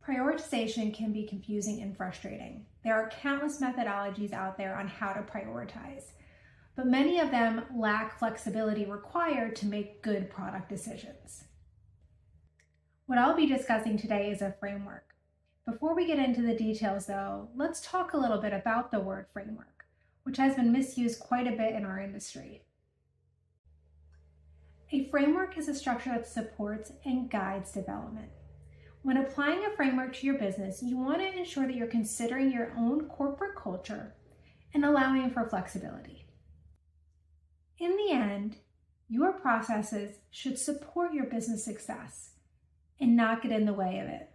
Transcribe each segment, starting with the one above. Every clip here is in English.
Prioritization can be confusing and frustrating. There are countless methodologies out there on how to prioritize, but many of them lack flexibility required to make good product decisions. What I'll be discussing today is a framework. Before we get into the details though, let's talk a little bit about the word framework, which has been misused quite a bit in our industry. A framework is a structure that supports and guides development. When applying a framework to your business, you want to ensure that you're considering your own corporate culture and allowing for flexibility. In the end, your processes should support your business success and not get in the way of it.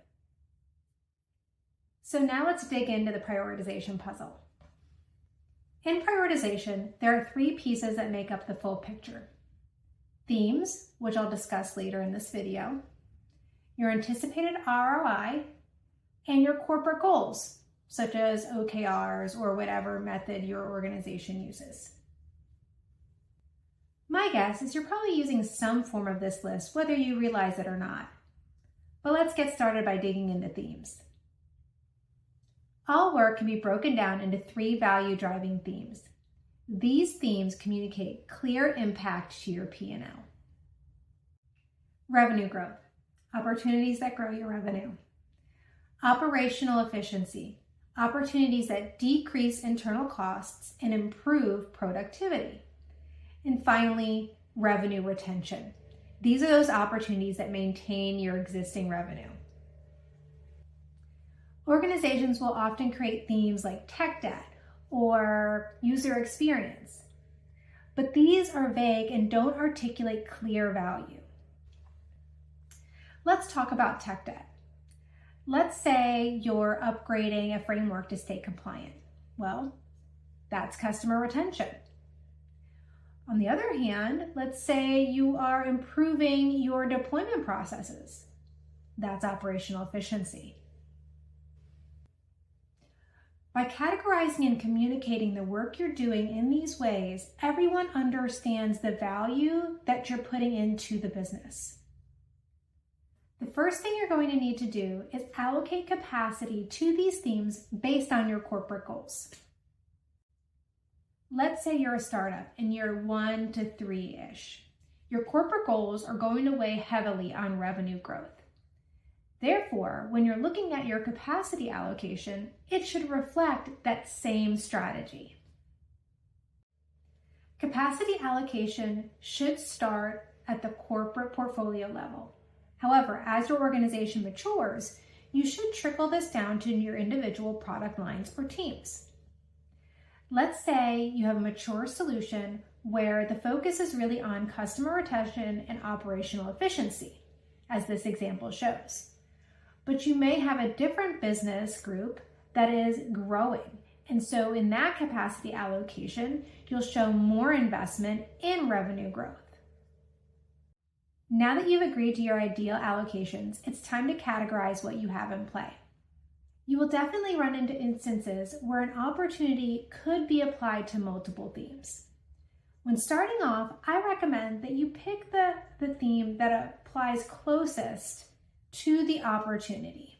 So now let's dig into the prioritization puzzle. In prioritization, there are 3 pieces that make up the full picture. Themes, which I'll discuss later in this video, your anticipated ROI, and your corporate goals, such as OKRs or whatever method your organization uses. My guess is you're probably using some form of this list, whether you realize it or not. But let's get started by digging into themes. All work can be broken down into 3 value-driving themes. These themes communicate clear impact to your P&L. Revenue growth, opportunities that grow your revenue. Operational efficiency, opportunities that decrease internal costs and improve productivity. And finally, revenue retention. These are those opportunities that maintain your existing revenue. Organizations will often create themes like tech debt or user experience, but these are vague and don't articulate clear value. Let's talk about tech debt. Let's say you're upgrading a framework to stay compliant. Well, that's customer retention. On the other hand, let's say you are improving your deployment processes. That's operational efficiency. By categorizing and communicating the work you're doing in these ways, everyone understands the value that you're putting into the business. The first thing you're going to need to do is allocate capacity to these themes based on your corporate goals. Let's say you're a startup and you're 1 to 3-ish. Your corporate goals are going to weigh heavily on revenue growth. Therefore, when you're looking at your capacity allocation, it should reflect that same strategy. Capacity allocation should start at the corporate portfolio level. However, as your organization matures, you should trickle this down to your individual product lines or teams. Let's say you have a mature solution where the focus is really on customer retention and operational efficiency, as this example shows. But you may have a different business group that is growing. And so in that capacity allocation, you'll show more investment in revenue growth. Now that you've agreed to your ideal allocations, it's time to categorize what you have in play. You will definitely run into instances where an opportunity could be applied to multiple themes. When starting off, I recommend that you pick the theme that applies closest to the opportunity.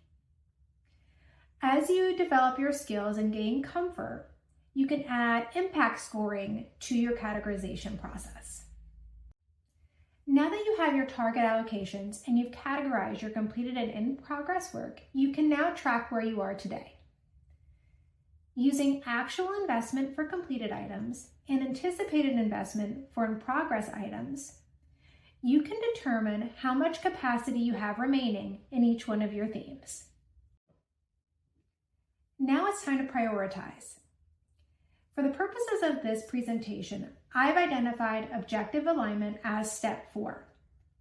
As you develop your skills and gain comfort, you can add impact scoring to your categorization process. Now that you have your target allocations and you've categorized your completed and in-progress work, you can now track where you are today. Using actual investment for completed items and anticipated investment for in-progress items, you can determine how much capacity you have remaining in each one of your themes. Now it's time to prioritize. For the purposes of this presentation, I've identified objective alignment as step 4.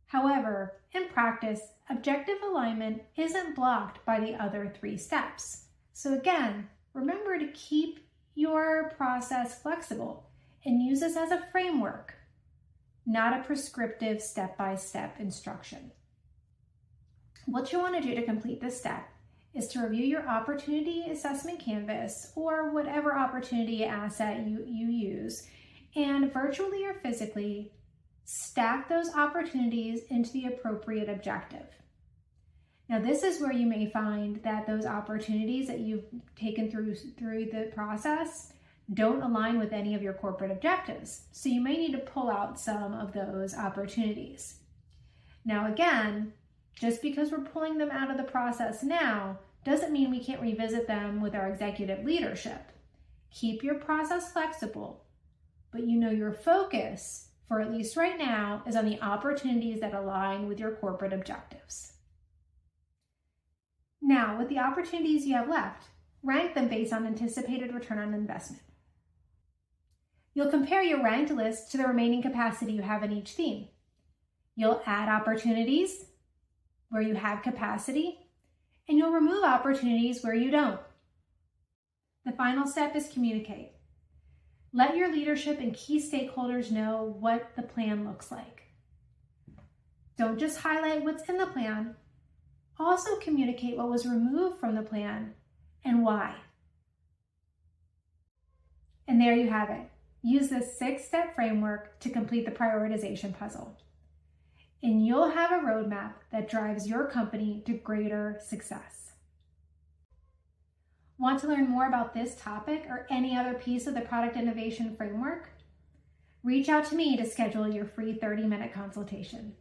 However, in practice, objective alignment isn't blocked by the other 3 steps. So again, remember to keep your process flexible and use this as a framework, not a prescriptive step-by-step instruction. What you want to do to complete this step is to review your opportunity assessment canvas or whatever opportunity asset you use, and virtually or physically stack those opportunities into the appropriate objective. Now, this is where you may find that those opportunities that you've taken through the process don't align with any of your corporate objectives. So you may need to pull out some of those opportunities. Now, again, just because we're pulling them out of the process now doesn't mean we can't revisit them with our executive leadership. Keep your process flexible, but you know your focus, for at least right now, is on the opportunities that align with your corporate objectives. Now, with the opportunities you have left, rank them based on anticipated return on investment. You'll compare your ranked list to the remaining capacity you have in each theme. You'll add opportunities where you have capacity, and you'll remove opportunities where you don't. The final step is communicate. Let your leadership and key stakeholders know what the plan looks like. Don't just highlight what's in the plan. Also communicate what was removed from the plan and why. And there you have it. Use this 6-step framework to complete the prioritization puzzle. And you'll have a roadmap that drives your company to greater success. Want to learn more about this topic or any other piece of the product innovation framework? Reach out to me to schedule your free 30-minute consultation.